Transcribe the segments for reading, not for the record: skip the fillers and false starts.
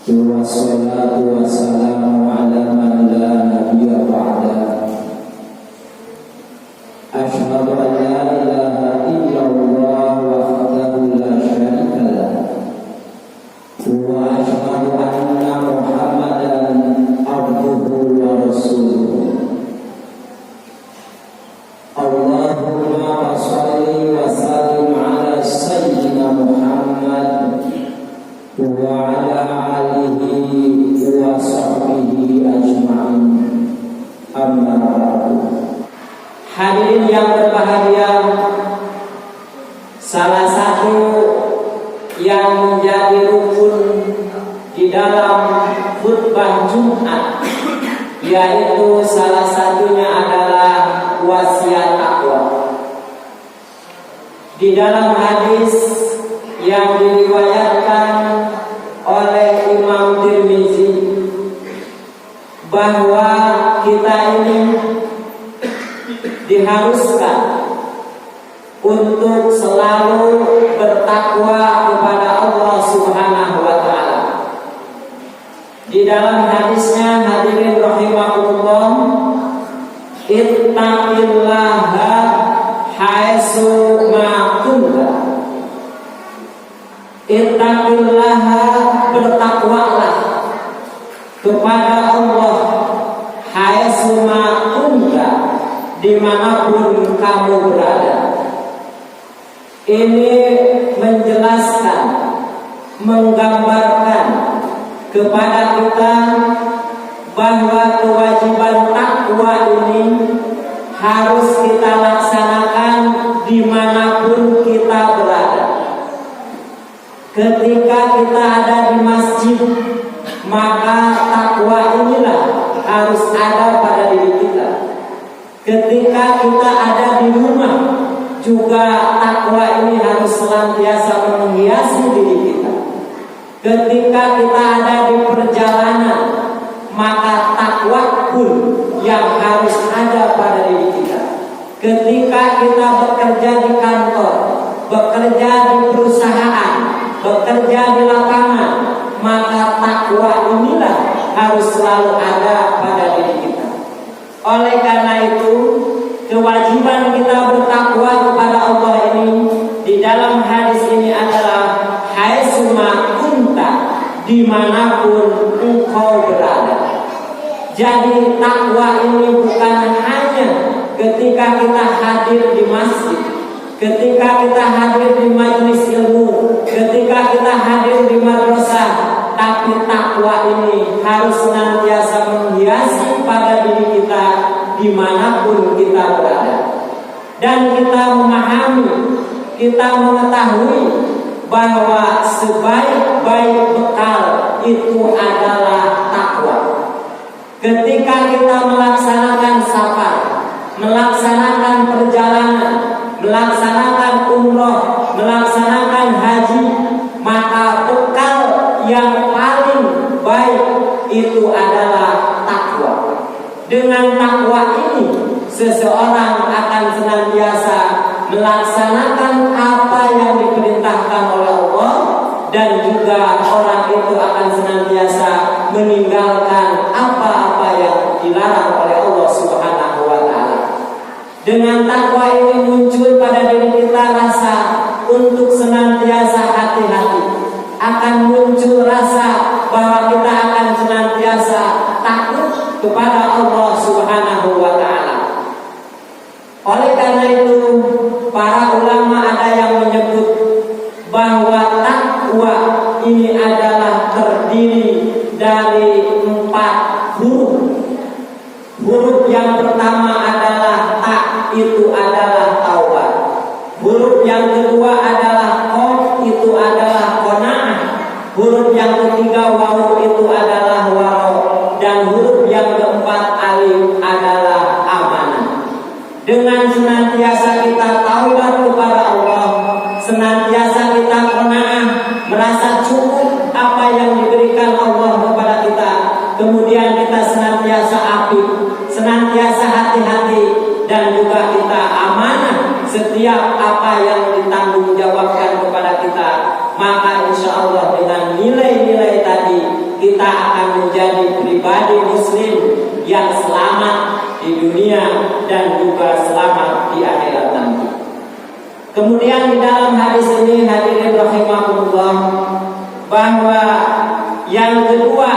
Wassalatu wassalamu ala man la nabiyya ba'da. Asyhadu an la ilaha illallah wahdahu la syarika lah. Wa asyhadu anna Muhammadan abduhu wa rasuluh. Allahumma shalli wa sallim ala sayyidina Muhammad wa ala alihi wa sahbihi ajma'in. Amma ba'du. Hadirin yang berbahagia, salah satu yang menjadi rukun di dalam khutbah Jumat, yaitu salah satunya adalah wasiat takwa. Di dalam hadis yang diriwayatkan oleh Imam Tirmizi bahwa kita ini diharuskan untuk selalu bertakwa kepada Allah Subhanahu wa taala. Di dalam hadisnya, hadirin rahimakumullah, ittaqillaha haitsu ma kunta. Ittaqillaha, bertakwalah kepada Allah haitsu ma kunta, dimanapun kamu berada. Ini menjelaskan, menggambarkan kepada kita bahwa kewajiban takwa ini harus kita laksanakan dimanapun kita berada. Ketika kita ada di masjid, maka takwa inilah harus ada pada diri kita. Ketika kita ada di rumah, juga takwa ini harus senantiasa menghiasi diri kita. Ketika kita ada di perjalanan, maka takwa pun yang harus ada pada diri kita. Ketika kita bekerja di kantor, bekerja di perusahaan, bekerja di lapangan, maka takwa inilah harus selalu ada pada diri kita. Oleh karena itu, kewajiban kita bertakwa kepada Allah ini di dalam hadis ini adalah haitsu ma kunta, dimanapun engkau berada. Jadi takwa ini bukan hanya ketika kita hadir di masjid, ketika kita hadir di majelis ilmu, ketika kita hadir di madrasah, tapi takwa ini harus senantiasa menghiasi pada diri kita dimanapun kita berada. Dan kita memahami, kita mengetahui bahwa sebaik-baik bekal itu adalah takwa. Ketika kita melaksanakan safar, melaksanakan perjalanan, melaksanakan umroh, melaksanakan haji, maka bekal yang paling baik itu adalah takwa. Dengan takwa ini, seseorang akan senantiasa melaksanakan apa yang diperintahkan oleh Allah, dan juga orang itu akan senantiasa meninggalkan apa-apa yang dilarang oleh Allah Subhanahu wa taala. Dengan takwa ini muncul pada diri kita rasa untuk senantiasa hati-hati. Akan muncul rasa bahwa kita akan senantiasa takut kepada Allah Subhanahu wa taala. Oleh karena itu, para ulama ada yang menyebut bahwa takwa ini adalah terdiri dari 4 huruf. Huruf yang pertama adalah ta, itu adalah taubat. Huruf yang kedua adalah qaf, itu adalah qanaah. Huruf yang ketiga waw, itu adalah wara. Dan huruf yang keempat alif adalah amanah. Dengan senantiasa kita taubat kepada Allah, senantiasa kita qanaah, merasa cukup apa yang diberikan Allah kepada kita, kemudian kita senantiasa apik, senantiasa hati-hati, dan juga kita amanah setiap apa yang ditanggung jawabkan kepada kita, maka insya Allah dengan nilai-nilai tadi kita akan menjadi pribadi muslim yang selamat di dunia dan juga selamat di akhirat nanti. Kemudian di dalam hadis ini hadirin rahimahullah, bahwa yang kedua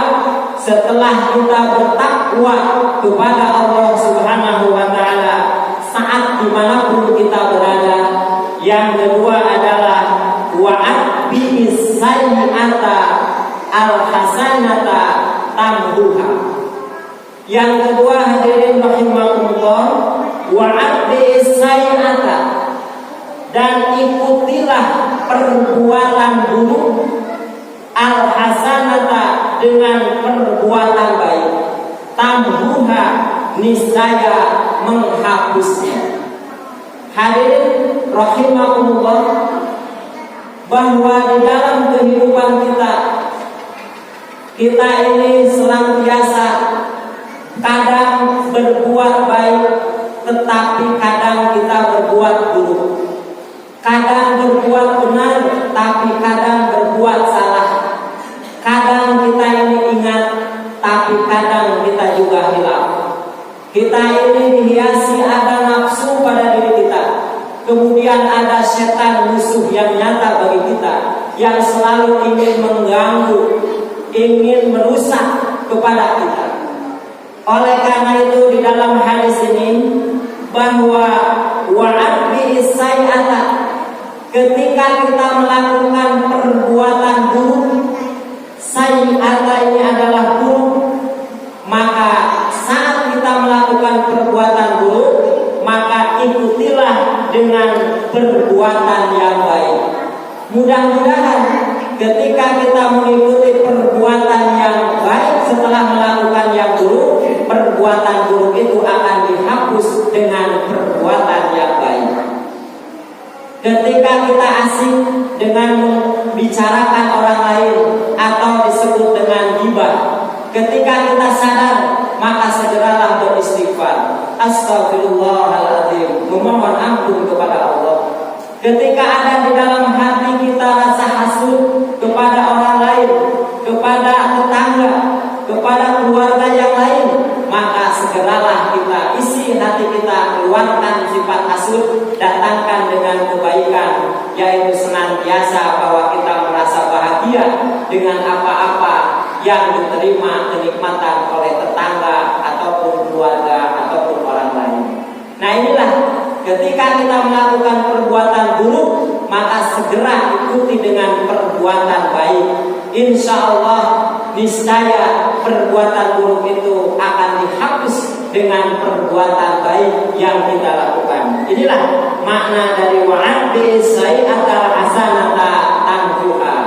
setelah kita bertakwa kepada Allah Subhanahu wa taala saat dimanapun kita berada, yang kedua adalah wa'atbi sayyi'ata al-hasanata tamhuha. Yang kedua hadirin rahimahullah, wa'atbi sayyi'ata, dan ikutilah perbuatan buruk al-hasanata dengan perbuatan baik, tamhuha niscaya menghapusnya. Hadirin rahimahullah, bahwa di dalam kehidupan kita ini senantiasa kadang berbuat baik, tetapi kadang kita berbuat buruk. Kadang berbuat benar, tapi kadang berbuat salah. Kadang kita ini ingat, tapi kadang kita juga hilang. Kita ini dihiasi ada nafsu pada diri kita. Kemudian ada setan musuh yang nyata bagi kita, yang selalu ingin mengganggu, ingin merusak kepada kita. Oleh karena itu di dalam hadis ini, bahwa wa'adbi sayyi'ata, ketika kita melakukan perbuatan buruk, sayyi'ata ini adalah buruk, maka saat kita melakukan perbuatan buruk, maka ikutilah dengan perbuatan yang baik. Mudah-mudahan ketika kita mengikuti perbuatan yang baik setelah melakukan yang buruk, perbuatan buruk itu akan dihapus dengan perbuatan yang baik. Ketika kita asik dengan membicarakan orang lain atau disebut dengan ghibah, ketika kita sadar, maka segeralah beristighfar. Astagfirullahaladzim, memohon ampun kepada Allah. Ketika ada di dalam hati kita rasa hasud kepada orang lain, kepada tetangga, kepada keluarga yang lain, maka segeralah kita isi hati kita, keluarkan sifat hasud, datangkan dengan kebaikan, yaitu senantiasa bahwa kita merasa bahagia dengan apa-apa yang diterima kenikmatan oleh tetangga ataupun keluarga ataupun orang lain. Nah inilah, ketika kita melakukan perbuatan buruk, maka segera ikuti dengan perbuatan baik. Insya Allah niscaya perbuatan buruk itu akan dihapus dengan perbuatan baik yang kita lakukan. Inilah makna dari wa'adbi sayyi'atal hasanata tamhuha.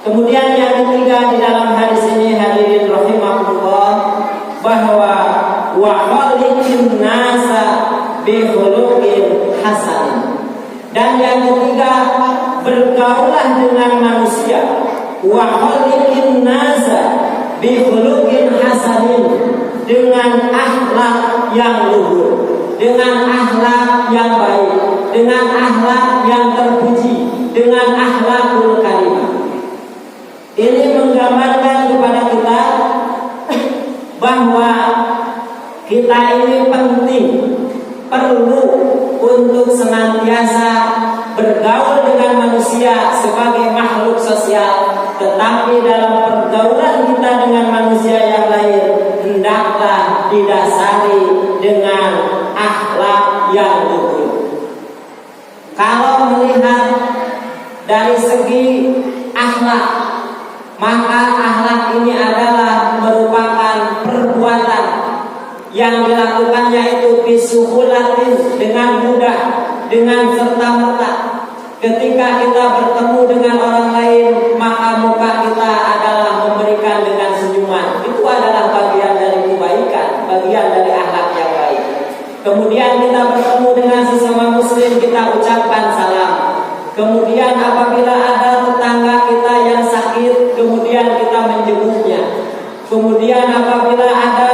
Kemudian yang ketiga di dalam hadis ini hadirin rahimahullah, bahwa wa khaliqin nasa bi khuluqin hasan. Dan yang ketiga, bergaulah dengan manusia, wa khaliqin nasa bi khuluqin hasanin, dengan akhlak yang luhur, dengan akhlak yang baik, dengan akhlak yang terpuji, dengan akhlakul karimah. Ini menggambarkan kepada kita bahwa kita ini penting, perlu untuk senantiasa bergaul dengan manusia sebagai makhluk sosial. Tetapi dalam pergaulan kita dengan manusia yang lain, hendaklah didasari dengan akhlak yang luhur. Kalau melihat dari segi akhlak, maka akhlak ini adalah merupakan perbuatan yang dilakukannya itu bisuhulatin, dengan mudah, dengan serta-merta. Ketika kita bertemu dengan orang lain, maka muka kita adalah memberikan dengan senyuman. Itu adalah bagian dari kebaikan, bagian dari akhlak yang baik. Kemudian kita bertemu dengan sesama muslim, kita ucapkan salam. Kemudian apabila ada tetangga kita yang sakit, kemudian kita menjenguknya. Kemudian apabila ada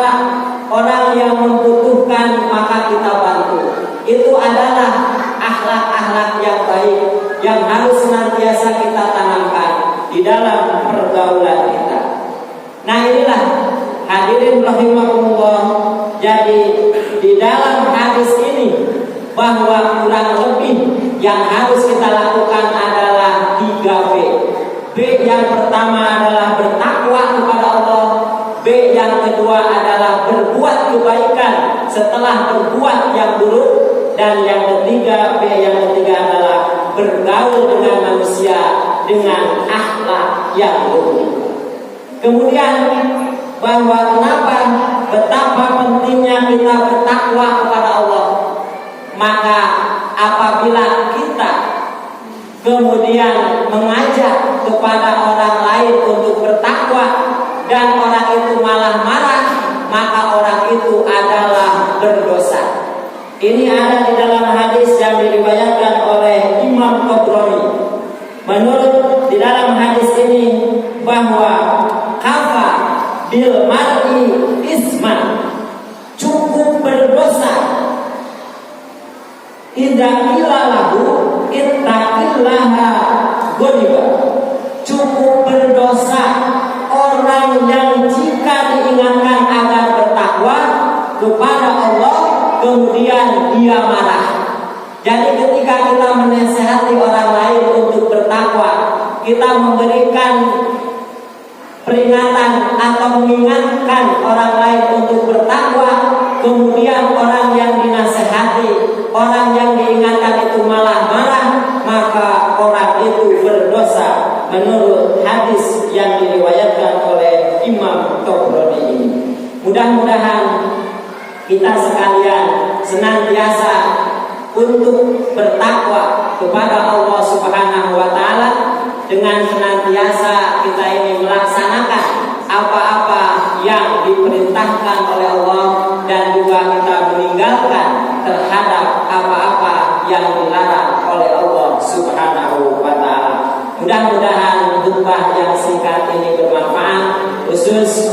orang yang membutuhkan, maka kita bantu. Itu adalah akhlak-akhlak yang baik yang harus senantiasa kita tanamkan di dalam pergaulan kita. Nah inilah hadirin rahimakumullah. Jadi di dalam hadis ini bahwa kurang lebih yang harus kita lakukan adalah 3 B. B yang pertama adalah bertakwa kepada Allah. B yang kedua adalah berbuat kebaikan setelah berbuat yang buruk. Dan yang ketiga, B yang ketiga adalah bergaul dengan manusia dengan akhlak yang luhur. Kemudian bahwa betapa pentingnya kita bertakwa kepada Allah. Maka apabila kita kemudian mengajak kepada orang lain untuk bertakwa dan orang itu malah marah, maka orang itu adalah berdosa. Ini ada di dalam hadis yang diriwayatkan oleh Imam Tabrani. Menurut di dalam hadis ini bahwa kafa bil mar'i isman, cukup berdosa idza qila lahu ittaqillaha ghadiba, cukup berdosa orang yang jika diingatkan agar bertakwa kepada Allah kemudian dia marah. Jadi ketika kita menasihati orang lain untuk bertakwa, kita memberikan peringatan atau mengingatkan orang lain untuk bertakwa, kemudian orang yang dinasihati, orang yang diingatkan itu malah marah, maka orang itu berdosa menurut hadis yang diriwayatkan oleh Imam Tabrani ini. Mudah-mudahan kita sekalian senantiasa untuk bertakwa kepada Allah Subhanahu wa taala, dengan senantiasa kita ini melaksanakan apa-apa yang diperintahkan oleh Allah dan juga kita meninggalkan terhadap apa-apa yang dilarang oleh Allah Subhanahu wa taala. Mudah-mudahan khutbah yang singkat ini bermanfaat khusus